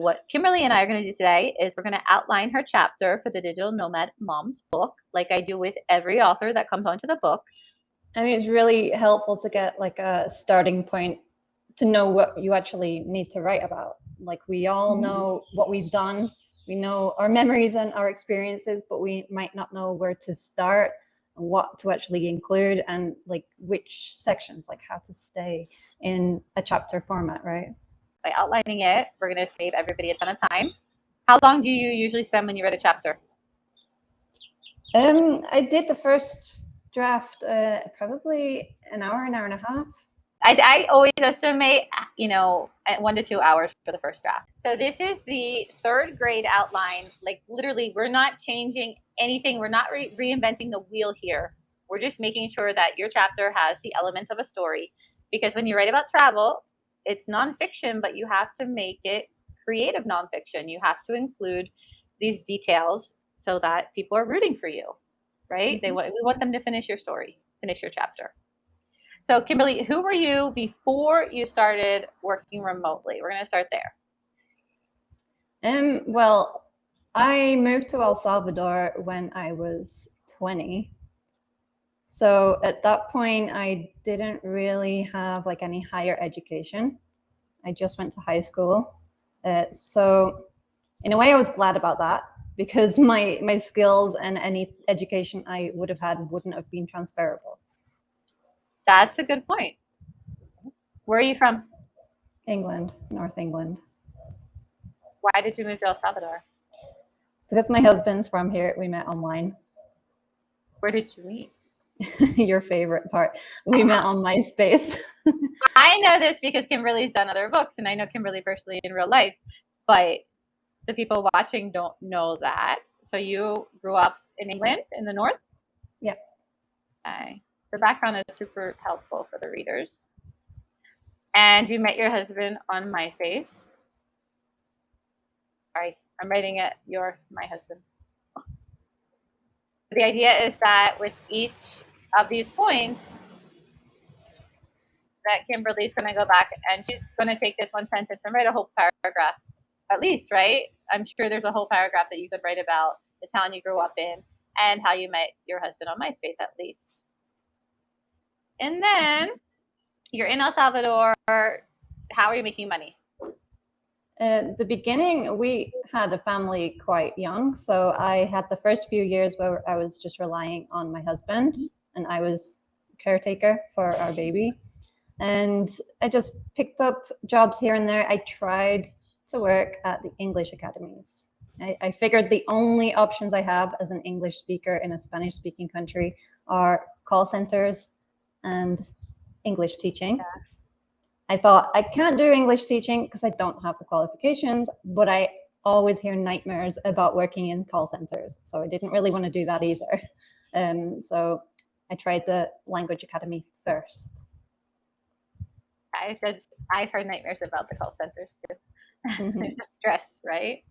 what Kimberly and I are going to do today is we're going to outline her chapter for the Digital Nomad Moms book, like I do with every author that comes onto the book. I mean, it's really helpful to get like a starting point to know what you actually need to write about. Like we all know what we've done. We know our memories and our experiences, but we might not know where to start and what to actually include and like which sections, like how to stay in a chapter format, right? By outlining it, we're going to save everybody a ton of time. How long do you usually spend when you write a chapter? I did the first draft probably an hour and a half. I always estimate, 1 to 2 hours for the first draft. So this is the third grade outline. Like literally, we're not changing anything. We're not reinventing the wheel here. We're just making sure that your chapter has the elements of a story. Because when you write about travel, it's nonfiction, but you have to make it creative nonfiction. You have to include these details so that people are rooting for you, right? We want them to finish your story, finish your chapter. So Kimberly, who were you before you started working remotely? We're going to start there. Well, I moved to El Salvador when I was 20. So at that point, I didn't really have like any higher education. I just went to high school. So in a way, I was glad about that because my skills and any education I would have had wouldn't have been transferable. That's a good point. Where are you from? England, North England. Why did you move to El Salvador? Because my husband's from here. We met online. Where did you meet? Your favorite part. We met on MySpace. I know this because Kimberly's done other books, and I know Kimberly personally in real life, but the people watching don't know that. So you grew up in England, in the north? Yeah. Okay. The background is super helpful for the readers. And you met your husband on MySpace. All right, I'm writing it. You're my husband. The idea is that with each of these points, that Kimberly's going to go back and she's going to take this one sentence and write a whole paragraph, at least, right? I'm sure there's a whole paragraph that you could write about the town you grew up in and how you met your husband on MySpace, at least. And then you're in El Salvador. How are you making money? At the beginning, we had a family quite young. So I had the first few years where I was just relying on my husband and I was caretaker for our baby. And I just picked up jobs here and there. I tried to work at the English academies. I figured the only options I have as an English speaker in a Spanish speaking country are call centers and English teaching. Yeah. I thought I can't do English teaching because I don't have the qualifications, but I always hear nightmares about working in call centers. So I didn't really want to do that either. So I tried the language academy first. I've heard nightmares about the call centers too. Stress, right?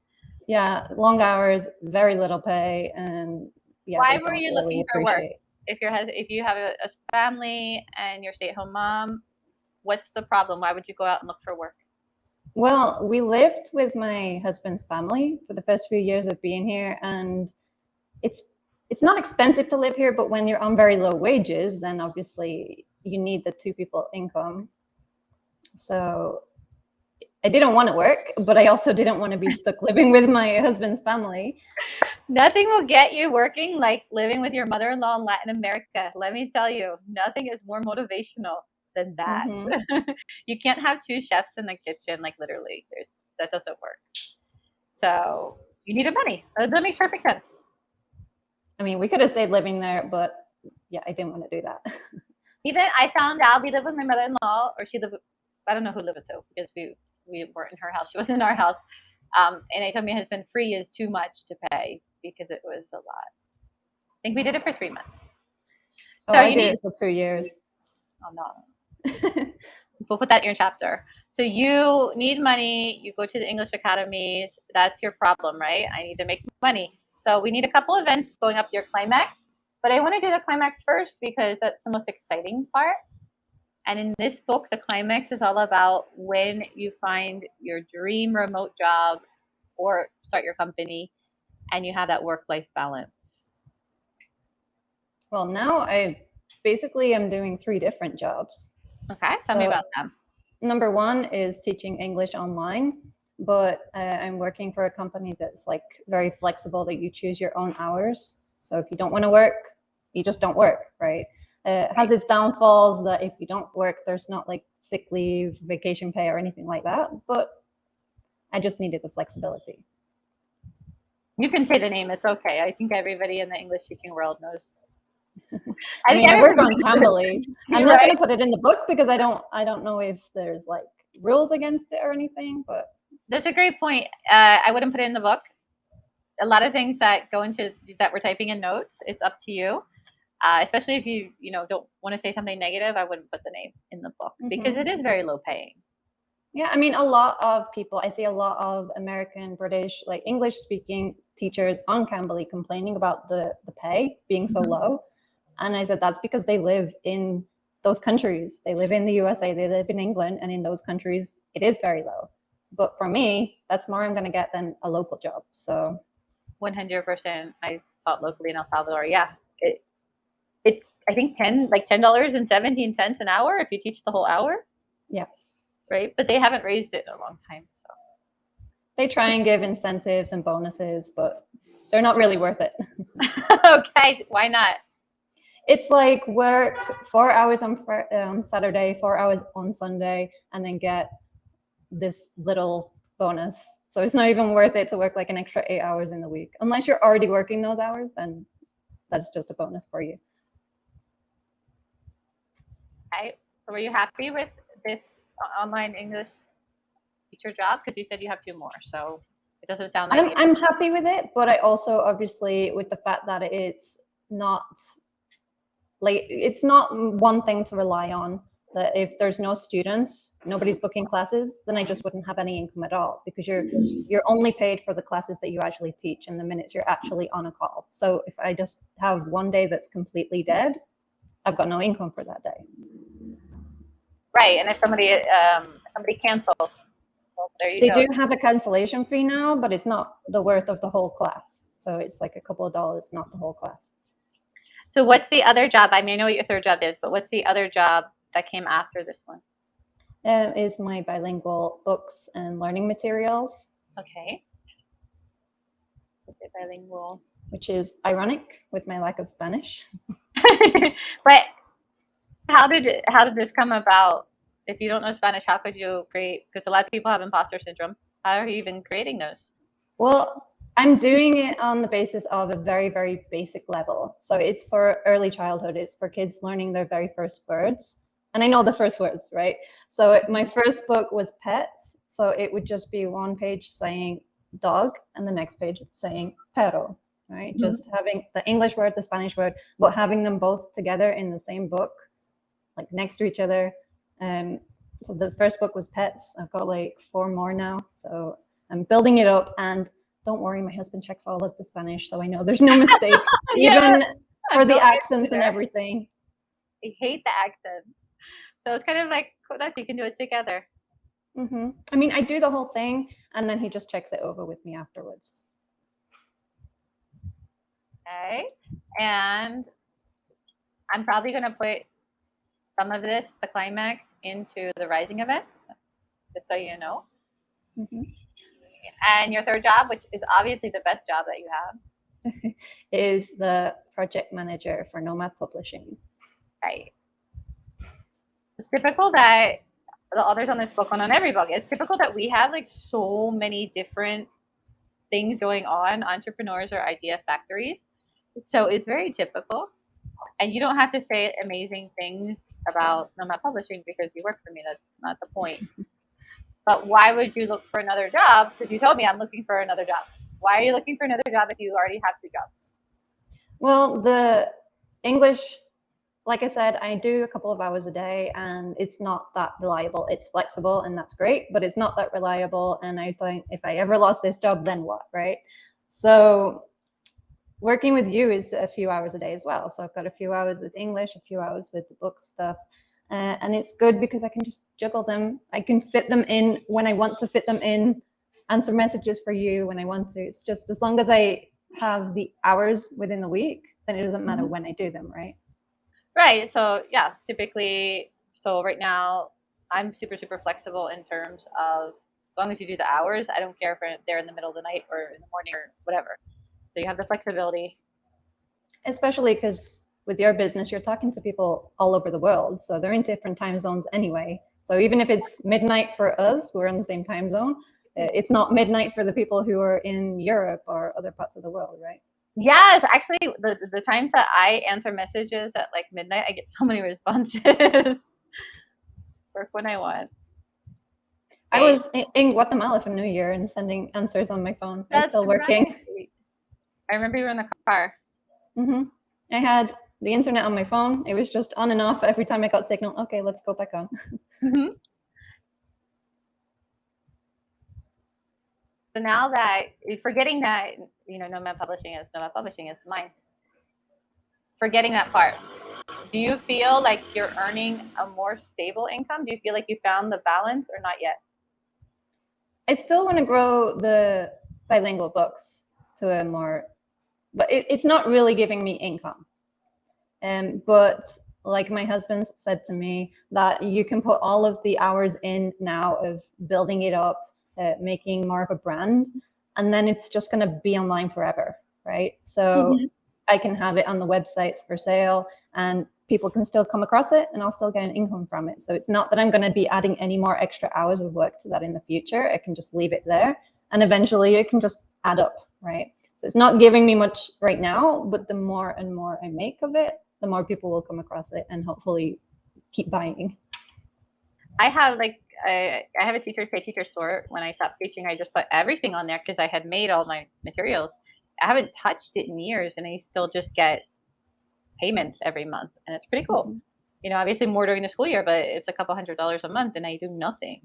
Yeah, long hours, very little pay, and yeah. Why were you looking for work? If you have a family and you're a stay-at-home mom, what's the problem? Why would you go out and look for work? Well, we lived with my husband's family for the first few years of being here, and it's not expensive to live here, but when you're on very low wages, then obviously you need the two people income. So I didn't want to work, but I also didn't want to be stuck living with my husband's family. Nothing will get you working like living with your mother-in-law in Latin America. Let me tell you, nothing is more motivational than that. You can't have two chefs in the kitchen, like literally. That doesn't work. So you needed money. That makes perfect sense. I mean, we could have stayed living there, but yeah, I didn't want to do that. Even I found out we lived with my mother-in-law, or she lived with, I don't know who lived with her because we weren't in her house. She was in our house. And I told my husband free is too much to pay because it was a lot. I think we did it for 3 months. Oh, so I did it for 2 years. Oh, no. We'll put that in your chapter. So you need money. You go to the English academies. That's your problem, right? I need to make money. So we need a couple events going up your Climax. But I want to do the Climax first because that's the most exciting part. And in this book, the climax is all about when you find your dream remote job or start your company and you have that work-life balance. Well, now I basically am doing 3 different jobs. Okay, tell me about them. Number 1 is teaching English online, but I'm working for a company that's like very flexible, that you choose your own hours. So if you don't want to work, you just don't work, right? It has its downfalls that if you don't work, there's not like sick leave, vacation pay, or anything like that. But I just needed the flexibility. You can say the name, it's okay. I think everybody in the English teaching world knows. I mean, I work on Cambly. I'm not Right. going to put it in the book because I don't know if there's like rules against it or anything, but that's a great point. I wouldn't put it in the book. A lot of things that go into that we're typing in notes, it's up to you. Especially if you don't want to say something negative, I wouldn't put the name in the book because it is very low paying. Yeah, I mean, a lot of people, I see a lot of American, British, like English speaking teachers on Cambly complaining about the pay being so low. And I said, that's because they live in those countries. They live in the USA, they live in England, and in those countries, it is very low. But for me, that's more I'm going to get than a local job. So 100%. I taught locally in El Salvador. Yeah. It's I think $10.17 an hour if you teach the whole hour. Yeah. Right. But they haven't raised it in a long time. So. They try and give incentives and bonuses, but they're not really worth it. Okay. Why not? It's like work 4 hours on Saturday, 4 hours on Sunday, and then get this little bonus. So it's not even worth it to work like an extra 8 hours in the week. Unless you're already working those hours, then that's just a bonus for you. Okay. So were you happy with this online English teacher job? Because you said you have 2 more. So it doesn't sound like I'm happy with it, but I also obviously, with the fact that it's not one thing to rely on, that if there's no students, nobody's booking classes, then I just wouldn't have any income at all, because you're only paid for the classes that you actually teach and the minutes you're actually on a call. So if I just have one day that's completely dead, I've got no income for that day. Right. And if somebody cancels, well, there you go. They do have a cancellation fee now, but it's not the worth of the whole class. So it's like a couple of dollars, not the whole class. So what's the other job? I may know what your third job is, but what's the other job that came after this one? Is my bilingual books and learning materials. Okay. Bilingual. Which is ironic with my lack of Spanish. But how did this come about? If you don't know Spanish, how could you create? Because a lot of people have imposter syndrome. How are you even creating those? Well, I'm doing it on the basis of a very, very basic level. So it's for early childhood. It's for kids learning their very first words. And I know the first words, right? So my first book was pets. So it would just be one page saying dog and the next page saying perro, right? Mm-hmm. Just having the English word, the Spanish word, but having them both together in the same book, like next to each other. So the first book was pets. I've got like 4 more now. So I'm building it up, and don't worry, my husband checks all of the Spanish, so I know there's no mistakes, Yeah, even for the accents and everything. I hate the accents. So it's kind of like, you can do it together. Mm-hmm. I mean, I do the whole thing, and then he just checks it over with me afterwards. Okay. And I'm probably going to put some of this, the climax, into the rising event, just so you know. Mm-hmm. And your third job, which is obviously the best job that you have, is the project manager for Nomad Publishing. Right. It's typical that the authors on this book, and on every book, it's typical that we have like so many different things going on, entrepreneurs or idea factories. So it's very typical. And you don't have to say amazing things about Nomad Publishing because you work for me. That's not the point. But why would you look for another job? Because you told me I'm looking for another job. Why are you looking for another job if you already have 2 jobs? Well, the English, like I said, I do a couple of hours a day, and it's not that reliable. It's flexible, and that's great, but it's not that reliable. And I think if I ever lost this job, then what, right? So working with you is a few hours a day as well. So I've got a few hours with English, a few hours with the book stuff. And it's good because I can just juggle them. I can fit them in when I want to fit them in, answer messages for you when I want to. It's just as long as I have the hours within the week, then it doesn't matter when I do them, right? Right. So yeah, typically, so right now I'm super flexible in terms of as long as you do the hours, I don't care if they're in the middle of the night or in the morning or whatever. So you have the flexibility. Especially because with your business, you're talking to people all over the world. So they're in different time zones anyway. So even if it's midnight for us, we're in the same time zone, it's not midnight for the people who are in Europe or other parts of the world, right? Yes, actually, the times that I answer messages at like midnight, I get so many responses. Work when I want. I was in Guatemala for New Year and sending answers on my phone. I was still working. Right. I remember you were in the car. Mm-hmm. I had the internet on my phone. It was just on and off every time I got signal. Okay, let's go back on. Mm-hmm. So now that forgetting that, Nomad Publishing is mine. Forgetting that part. Do you feel like you're earning a more stable income? Do you feel like you found the balance or not yet? I still want to grow the bilingual books to a more, but it's not really giving me income. But like my husband said to me, that you can put all of the hours in now of building it up, making more of a brand, and then it's just going to be online forever, right? So I can have it on the websites for sale, and people can still come across it, and I'll still get an income from it. So it's not that I'm going to be adding any more extra hours of work to that in the future. I can just leave it there, and eventually it can just add up, right? So it's not giving me much right now, but the more and more I make of it, the more people will come across it and hopefully keep buying. I have I have a teacher pay teacher store. When I stopped teaching, I just put everything on there because I had made all my materials. I haven't touched it in years, and I still just get payments every month, and it's pretty cool. Obviously more during the school year, but it's a couple $100s a month, and I do nothing.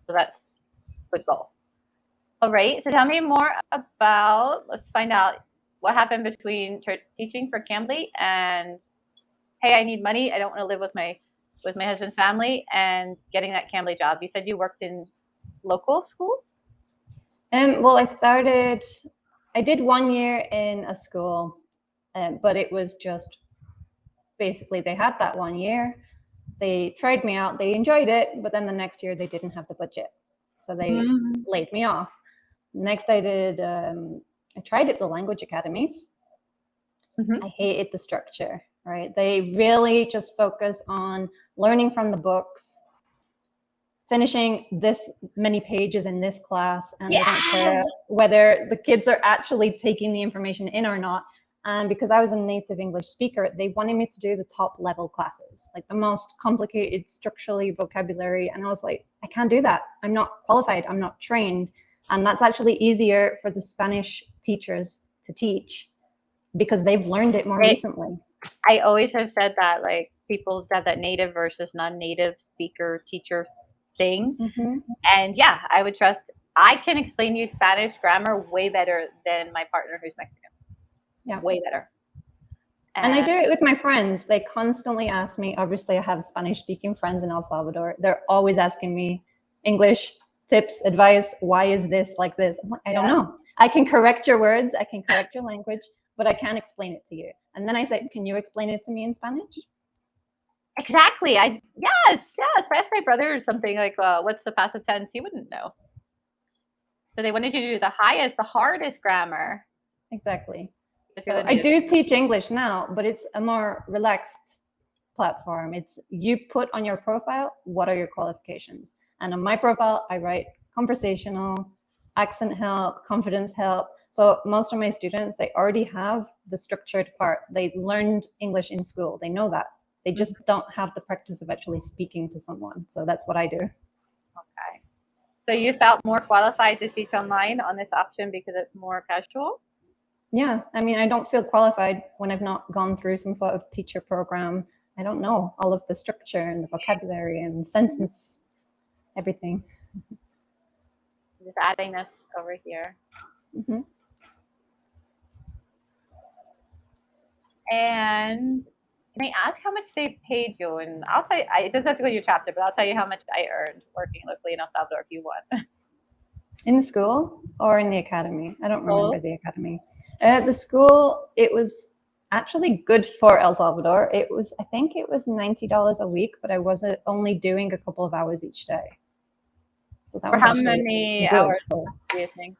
So that's a good goal. All right. So tell me more about. Let's find out what happened between teaching for Cambly and hey, I need money. I don't want to live with my husband's family, and getting that Cambly job. You said you worked in local schools? Well, I did 1 year in a school, but it was just basically they had that 1 year. They tried me out. They enjoyed it, but then the next year they didn't have the budget. So they laid me off. Next, I tried at the language academies. I hated the structure, right? They really just focus on learning from the books, finishing this many pages in this class, and they don't care whether the kids are actually taking the information in or not. And because I was a native English speaker, they wanted me to do the top level classes, like the most complicated structurally vocabulary. And I was like, I can't do that. I'm not qualified. I'm not trained. And that's actually easier for the Spanish teachers to teach because they've learned it more recently. I always have said that, like, people have that native versus non-native speaker teacher thing. And yeah, I would trust. I can explain you Spanish grammar way better than my partner who's Mexican. Yeah, way better. And I do it with my friends. They constantly ask me. Obviously, I have Spanish-speaking friends in El Salvador. They're always asking me English tips, advice. Why is this like this? I'm like, I don't know. I can correct your words. I can correct your language, but I can't explain it to you. And then I say, can you explain it to me in Spanish? Exactly. Yes. If I asked my brother something like, what's the passive tense, he wouldn't know. So they wanted you to do the hardest grammar. Exactly. So I do teach English now, but it's a more relaxed platform. It's you put on your profile, what are your qualifications? And on my profile, I write conversational, accent help, confidence help. So most of my students, they already have the structured part. They learned English in school. They know that. They just don't have the practice of actually speaking to someone. So that's what I do. Okay. So you felt more qualified to teach online on this option because it's more casual? Yeah. I mean, I don't feel qualified when I've not gone through some sort of teacher program. I don't know all of the structure and the vocabulary and sentence, everything. Just adding this over here. And Can I ask how much they paid you? And I'll tell you, it doesn't have to go to your chapter, but I'll tell you how much I earned working locally in El Salvador if you want. In the school or in the academy? I don't remember Both. the academy. The school, it was actually good for El Salvador. I think it was $90 a week, but I wasn't only doing a couple of hours each day. So that For was how actually many good hours for, do you think?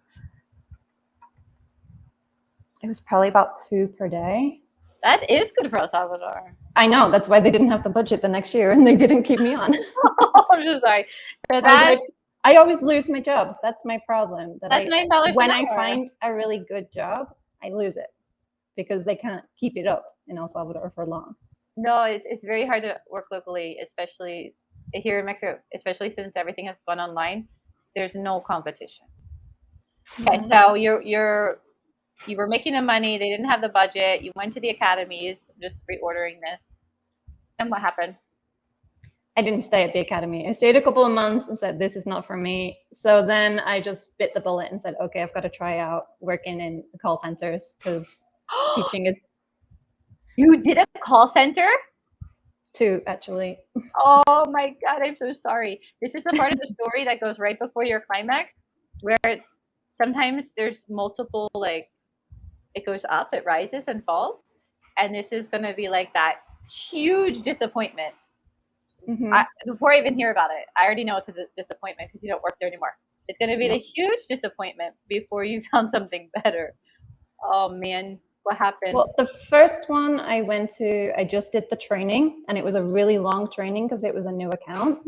it was probably about 2 per day. That is good for El Salvador. I know, that's why they didn't have the budget the next year and they didn't keep me on. I'm so sorry. So I was that like, I always lose my jobs. That's my problem. that's $9 When an I hour. find a really good job, I lose it because they can't keep it up in El Salvador for long. No, it's very hard to work locally, especially here in Mexico, especially since everything has gone online. There's no competition. Okay, so you were making the money. They didn't have the budget. You went to the academies, just reordering this. And what happened? I didn't stay at the academy. I stayed a couple of months and said, this is not for me. So then I just bit the bullet and said, okay, I've got to try out working in call centers because teaching is You did a call center? too, actually. Oh my God, I'm so sorry. This is the part of the story that goes right before your climax, where sometimes there's multiple, like, it goes up, it rises and falls. And this is going to be like that huge disappointment. Before I even hear about it, I already know it's a disappointment because you don't work there anymore. It's going to be the huge disappointment before you found something better. Oh man, what happened? Well, the first one I went to, I just did the training and it was a really long training because it was a new account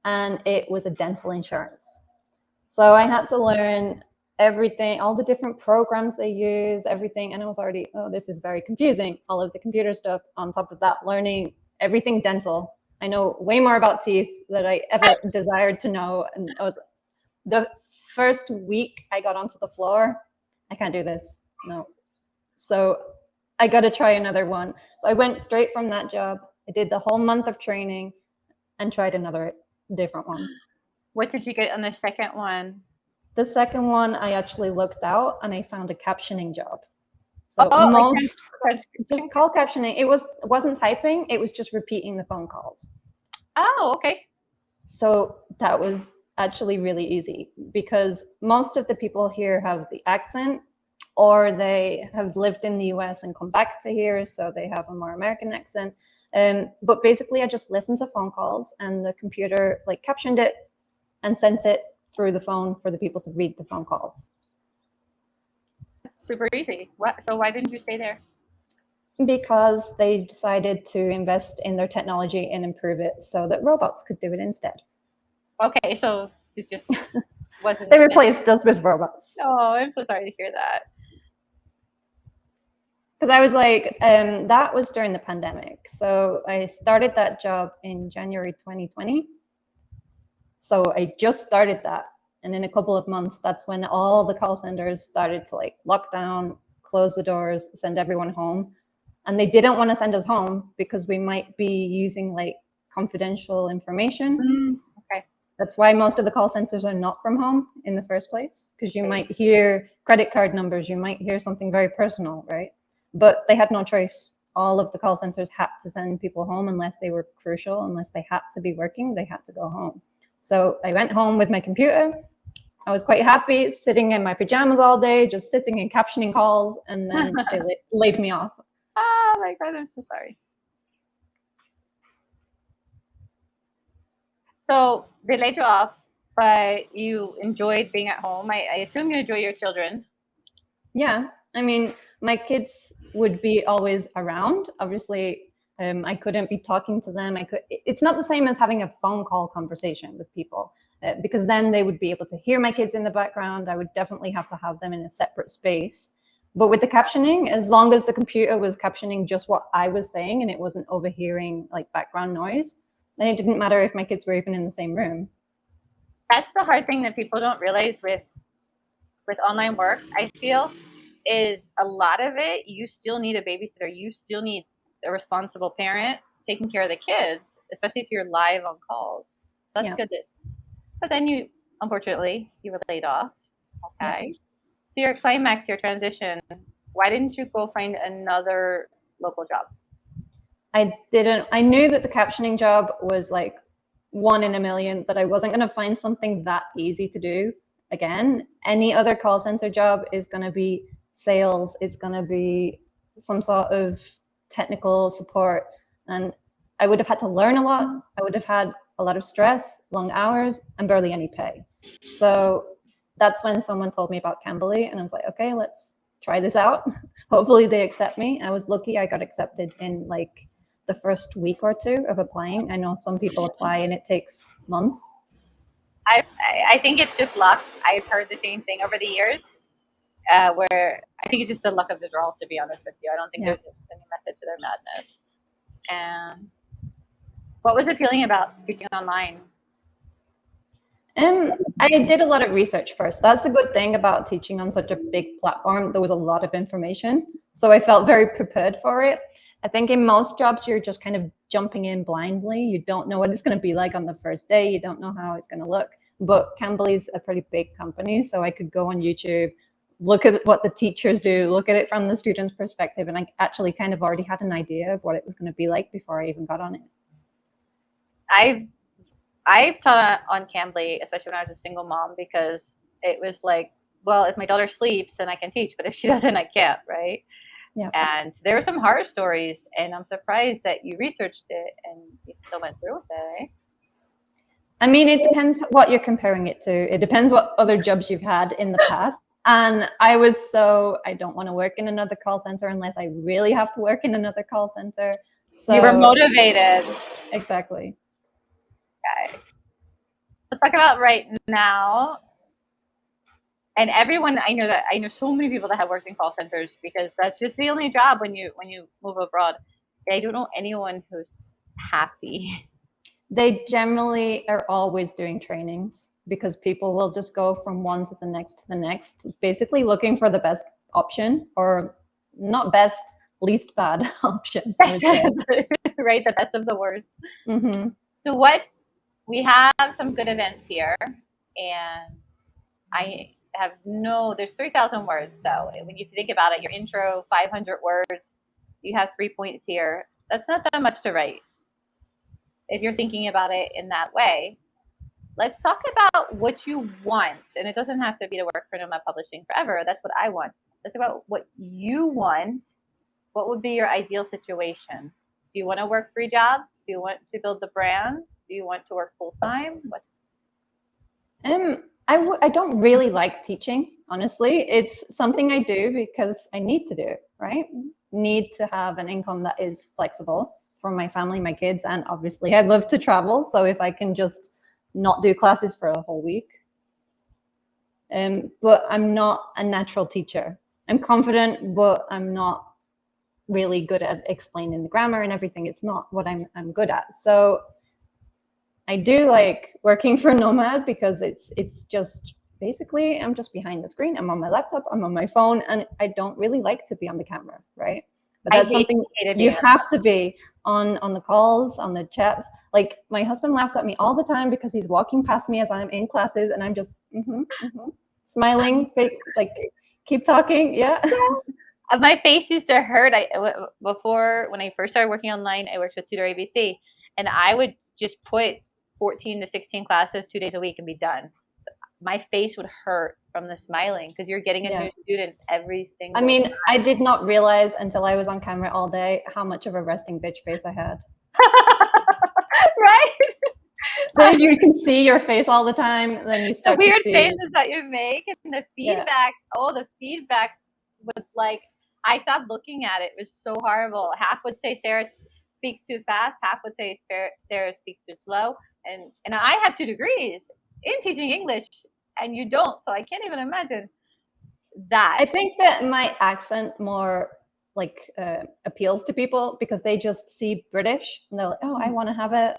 and it was a dental insurance. So I had to learn everything, all the different programs they use, everything. And I was already, oh, this is very confusing. All of the computer stuff on top of that, learning everything dental. I know way more about teeth than I ever desired to know. And the first week I got onto the floor, I can't do this. No. So I got to try another one. So I went straight from that job. I did the whole month of training and tried another different one. What did you get on the second one? The second one, I actually looked out and I found a captioning job. So just call captioning. It wasn't typing. It was just repeating the phone calls. Oh, okay. So that was actually really easy because most of the people here have the accent or they have lived in the US and come back to here. So they have a more American accent. But basically I just listened to phone calls and the computer like captioned it and sent it through the phone for the people to read the phone calls. Super easy. So why didn't you stay there? Because they decided to invest in their technology and improve it so that robots could do it instead. Okay, so it just wasn't. They replaced us with robots. Oh, I'm so sorry to hear that. Because I was like, that was during the pandemic. So I started that job in January 2020. So I just started that. And in a couple of months, that's when all the call centers started to like lock down, close the doors, send everyone home. And they didn't want to send us home because we might be using like confidential information. Okay. That's why most of the call centers are not from home in the first place, because you might hear credit card numbers, you might hear something very personal, right? But they had no choice. All of the call centers had to send people home unless they were crucial, unless they had to be working, they had to go home. So I went home with my computer. I was quite happy sitting in my pajamas all day, just sitting and captioning calls, and then they laid me off. Oh my God, I'm so sorry. So they laid you off, but you enjoyed being at home. I assume you enjoy your children. Yeah, I mean, my kids would be always around. Obviously, I couldn't be talking to them. It's not the same as having a phone call conversation with people because then they would be able to hear my kids in the background. I would definitely have to have them in a separate space. But with the captioning, as long as the computer was captioning just what I was saying and it wasn't overhearing like background noise, then it didn't matter if my kids were even in the same room. That's the hard thing that people don't realize with online work, I feel, is a lot of it, you still need a babysitter. You still need a responsible parent taking care of the kids, especially if you're live on calls. That's good. But then unfortunately, you were laid off. Okay. Yeah. So your climax, your transition, why didn't you go find another local job? I knew that the captioning job was like 1 in a million, that I wasn't going to find something that easy to do again. Any other call center job is going to be sales, it's going to be some sort of technical support. And I would have had to learn a lot. I would have had a lot of stress, long hours, and barely any pay. So that's when someone told me about Cambly, and I was like, okay, let's try this out. Hopefully they accept me. I was lucky I got accepted in like the first week or two of applying. I know some people apply and it takes months. I think it's just luck. I've heard the same thing over the years, where I think it's just the luck of the draw, to be honest with you. I don't think there's any method to their madness. And what was appealing about teaching online? I did a lot of research first. That's the good thing about teaching on such a big platform. There was a lot of information, so I felt very prepared for it. I think in most jobs, you're just kind of jumping in blindly. You don't know what it's going to be like on the first day. You don't know how it's going to look. But Cambly's a pretty big company, so I could go on YouTube, look at what the teachers do, look at it from the student's perspective, and I actually kind of already had an idea of what it was going to be like before I even got on it. I've taught on Cambly, especially when I was a single mom, because it was like, well, if my daughter sleeps, then I can teach, but if she doesn't, I can't, right? Yeah. And there were some horror stories, and I'm surprised that you researched it and you still went through with it. Eh? I mean, it depends what you're comparing it to. It depends what other jobs you've had in the past. And I don't want to work in another call center unless I really have to work in another call center. So you were motivated. Exactly. Okay. Let's talk about right now. And everyone, I know so many people that have worked in call centers, because that's just the only job when you move abroad. I don't know anyone who's happy. They generally are always doing trainings, because people will just go from one to the next, basically looking for the best option, or not best, least bad option. Right, the best of the worst. Mm-hmm. So we have some good events here, and there's 3,000 words. So when you think about it, your intro, 500 words, you have 3 points here. That's not that much to write if you're thinking about it in that way. Let's talk about what you want. And it doesn't have to be to work for Nomad Publishing forever. That's what I want. Let's talk about what you want. What would be your ideal situation? Do you want to work 3 jobs? Do you want to build the brand? Do you want to work full time? I don't really like teaching, honestly. It's something I do because I need to do it, right? Need to have an income that is flexible for my family, my kids, and obviously I'd love to travel. So if I can just not do classes for a whole week. But I'm not a natural teacher. I'm confident, but I'm not really good at explaining the grammar and everything. It's not what I'm good at. So I do like working for Nomad, because it's just basically I'm just behind the screen. I'm on my laptop, I'm on my phone, and I don't really like to be on the camera, right? But that's something you have to be on the calls, on the chats. Like my husband laughs at me all the time because he's walking past me as I'm in classes, and I'm just smiling, like keep talking, yeah. My face used to hurt. Before, when I first started working online, I worked with Tutor ABC, and I would just put 14 to 16 classes 2 days a week and be done. My face would hurt from the smiling, because you're getting a new student every single time. I did not realize until I was on camera all day how much of a resting bitch face I had. Right? Then you can see your face all the time, then you start the weird to see faces that you make, and the feedback. Yeah. The feedback was like, I stopped looking at it. It was so horrible. Half would say Sarah speaks too fast. Half would say Sarah speaks too slow. And I have 2 degrees in teaching English, and you don't. So I can't even imagine that. I think that my accent more like appeals to people, because they just see British and they're like, oh, I want to have a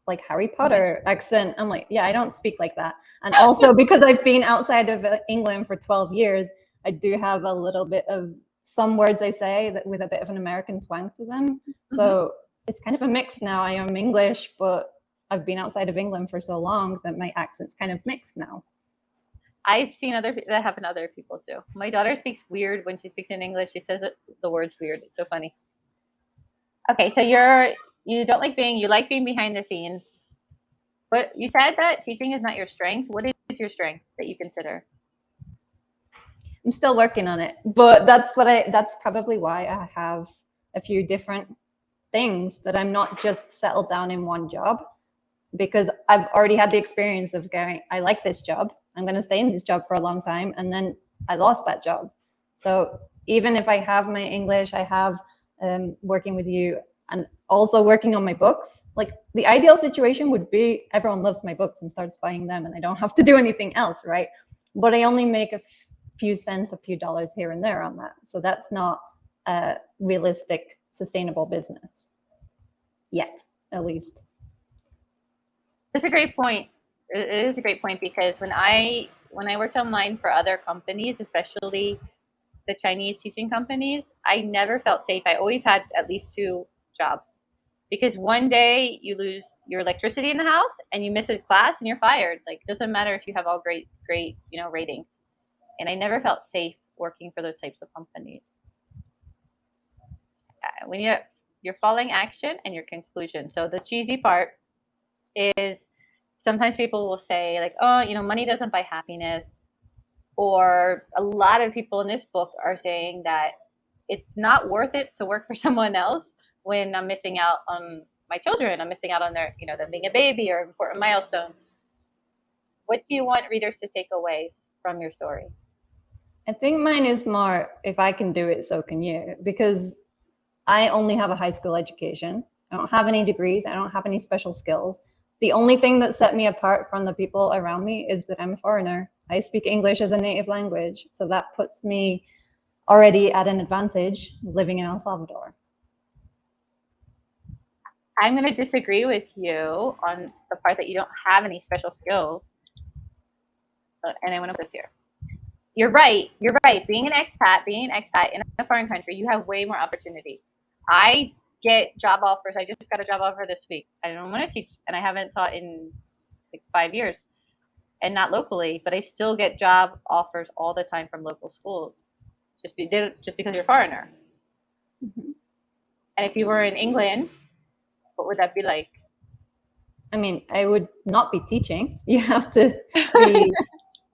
like Harry Potter accent. I'm like, yeah, I don't speak like that. And also because I've been outside of England for 12 years, I do have a little bit of some words I say that with a bit of an American twang to them. So it's kind of a mix now. I am English, but I've been outside of England for so long that my accent's kind of mixed now. I've seen that happen to other people too. My daughter speaks weird when she speaks in English. She says the word's weird. It's so funny. Okay, so you don't like you like being behind the scenes. But you said that teaching is not your strength. What is your strength that you consider? I'm still working on it, but that's probably why I have a few different things, that I'm not just settled down in one job, because I've already had the experience of going, I like this job, I'm going to stay in this job for a long time, and then I lost that job. So even if I have my English, I have working with you, and also working on my books, like the ideal situation would be everyone loves my books and starts buying them and I don't have to do anything else, right? But I only make a few cents, a few dollars here and there on that. So that's not a realistic, sustainable business yet, at least. That's a great point. It is a great point because when I worked online for other companies, especially the Chinese teaching companies, I never felt safe. I always had at least two jobs because one day you lose your electricity in the house and you miss a class and you're fired. Like it doesn't matter if you have all great ratings. And I never felt safe working for those types of companies. When you're following action and your conclusion. So the cheesy part is sometimes people will say like, oh, money doesn't buy happiness. Or a lot of people in this book are saying that it's not worth it to work for someone else when I'm missing out on my children. I'm missing out on their, them being a baby or important milestones. What do you want readers to take away from your story? I think mine is more, if I can do it, so can you, because I only have a high school education. I don't have any degrees. I don't have any special skills. The only thing that set me apart from the people around me is that I'm a foreigner. I speak English as a native language. So that puts me already at an advantage living in El Salvador. I'm going to disagree with you on the part that you don't have any special skills. And I want to put this here. You're right. You're right. Being an expat in a foreign country, you have way more opportunity. I get job offers. I just got a job offer this week. I don't want to teach, and I haven't taught in like 5 years, and not locally. But I still get job offers all the time from local schools, just because you're a foreigner. Mm-hmm. And if you were in England, what would that be like? I mean, I would not be teaching. You have to be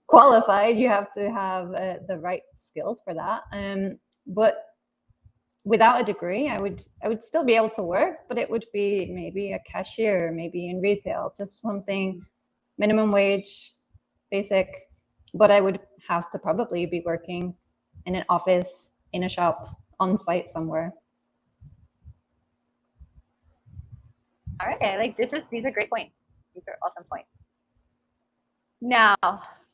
qualified. You have to have the right skills for that. But without a degree, I would still be able to work, but it would be maybe a cashier, maybe in retail, just something minimum wage, basic. But I would have to probably be working in an office, in a shop, on site somewhere. All right, I like these are great points. These are awesome points. Now,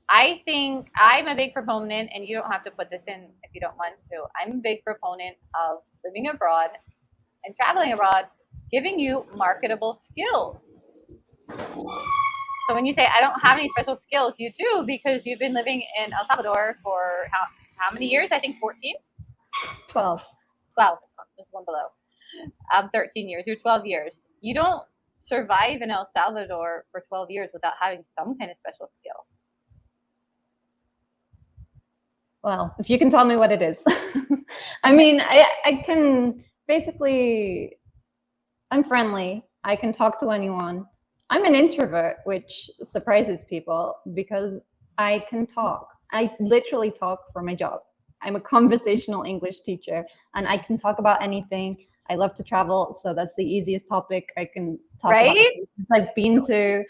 I think I'm a big proponent, and you don't have to put this in if you don't want to. I'm a big proponent of living abroad and traveling abroad, giving you marketable skills. So when you say I don't have any special skills, you do because you've been living in El Salvador for how many years? I think 14? 12. 12, just one below. 13 years. You're 12 years. You don't survive in El Salvador for 12 years without having some kind of special skill. Well, if you can tell me what it is. I mean, I can basically, I'm friendly. I can talk to anyone. I'm an introvert, which surprises people because I can talk. I literally talk for my job. I'm a conversational English teacher and I can talk about anything. I love to travel, so that's the easiest topic. I can talk about the places I've been to.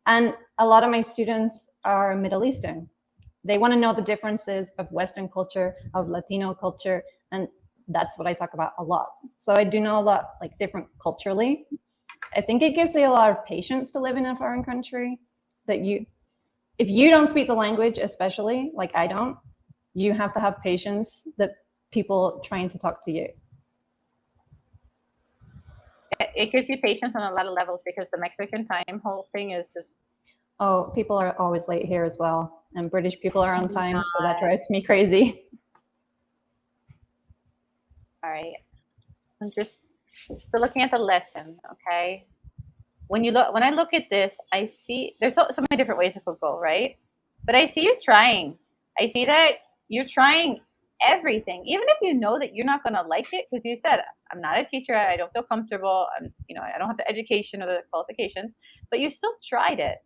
And a lot of my students are Middle Eastern. They want to know the differences of Western culture, of Latino culture, and that's what I talk about a lot. So I do know a lot, like different culturally. I think it gives you a lot of patience to live in a foreign country, that if you don't speak the language, especially like I don't, you have to have patience that people trying to talk to you. It gives you patience on a lot of levels because the Mexican time whole thing is just. Oh, people are always late here as well. And British people are on time, so that drives me crazy. All right. I'm just still looking at the lesson, okay? When I look at this, I see there's so many different ways it could go, right? But I see you trying. I see that you're trying everything, even if you know that you're not going to like it, because you said I'm not a teacher. I don't feel comfortable. I don't have the education or the qualifications, but you still tried it.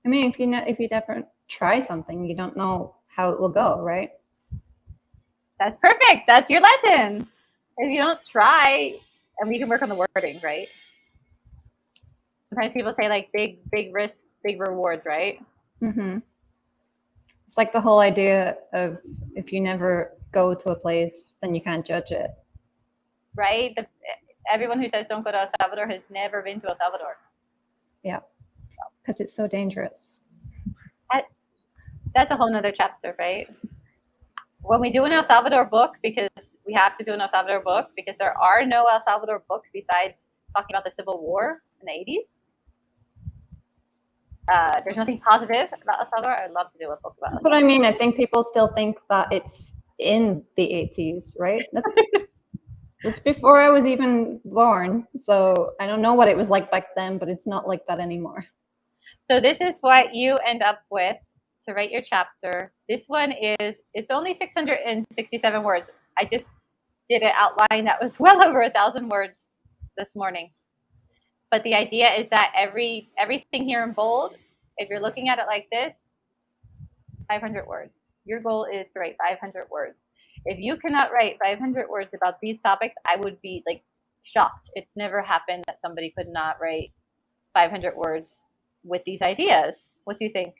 I mean, if you never try something, you don't know how it will go, right? That's perfect. That's your lesson. If you don't try, and we can work on the wording, right? Sometimes people say like big risks, big rewards, right? Mm-hmm. It's like the whole idea of if you never go to a place, then you can't judge it. Right? Everyone who says don't go to El Salvador has never been to El Salvador. Yeah, because it's so dangerous. That's a whole nother chapter, right? When we do an El Salvador book, because we have to do an El Salvador book, because there are no El Salvador books besides talking about the Civil War in the 80s. There's nothing positive about El Salvador. I'd love to do a book about. That's what I mean. I think people still think that it's in the 80s, right? That's before I was even born. So I don't know what it was like back then, but it's not like that anymore. So this is what you end up with to write your chapter. This one it's only 667 words. I just did an outline that was well over 1,000 words this morning. But the idea is that everything here in bold, if you're looking at it like this, 500 words. Your goal is to write 500 words. If you cannot write 500 words about these topics, I would be like shocked. It's never happened that somebody could not write 500 words with these ideas. What do you think?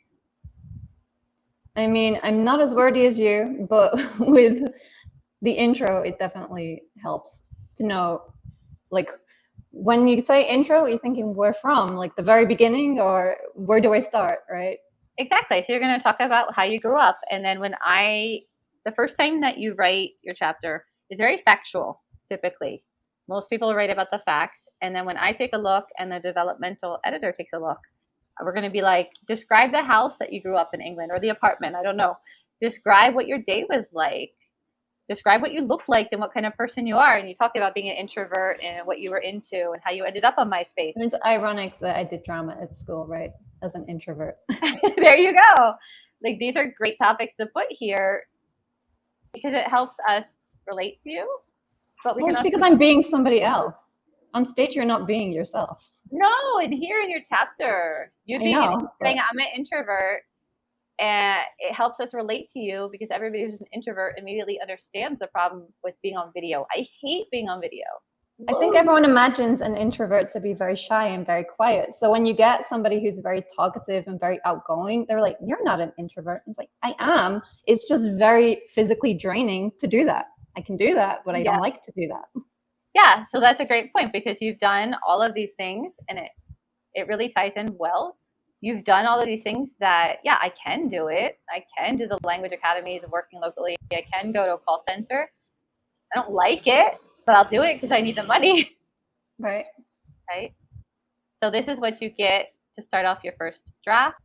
I mean, I'm not as wordy as you, but with the intro, it definitely helps to know, like, when you say intro, you're thinking where from, like the very beginning, or where do I start, right? Exactly. So you're going to talk about how you grew up. And then the first time that you write your chapter is very factual, typically. Most people write about the facts. And then when I take a look and the developmental editor takes a look, we're going to be like, describe the house that you grew up in England or the apartment. I don't know. Describe what your day was like. Describe what you look like and what kind of person you are. And you talked about being an introvert and what you were into and how you ended up on MySpace. It's ironic that I did drama at school, right? As an introvert. There you go. Like, these are great topics to put here because it helps us relate to you. But it's because I'm being somebody else. On stage, you're not being yourself. No, and here in your chapter, you're saying I'm an introvert, and it helps us relate to you because everybody who's an introvert immediately understands the problem with being on video. I hate being on video. I think everyone imagines an introvert to be very shy and very quiet. So when you get somebody who's very talkative and very outgoing, they're like, you're not an introvert. It's like, I am. It's just very physically draining to do that. I can do that, but I don't like to do that. Yeah, so that's a great point because you've done all of these things and it really ties in well. You've done all of these things that, yeah, I can do it. I can do the language academies and working locally. I can go to a call center. I don't like it, but I'll do it because I need the money. Right. Right. So this is what you get to start off your first draft.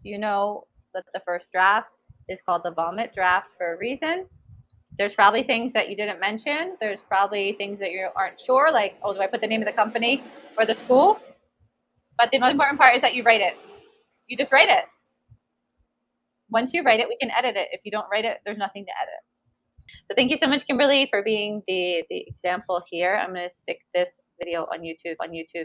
You know that the first draft is called the vomit draft for a reason. There's probably things that you didn't mention. There's probably things that you aren't sure, like, oh, do I put the name of the company or the school? But the most important part is that you write it. You just write it. Once you write it, we can edit it. If you don't write it, there's nothing to edit. So thank you so much, Kimberly, for being the example here. I'm going to stick this video on YouTube.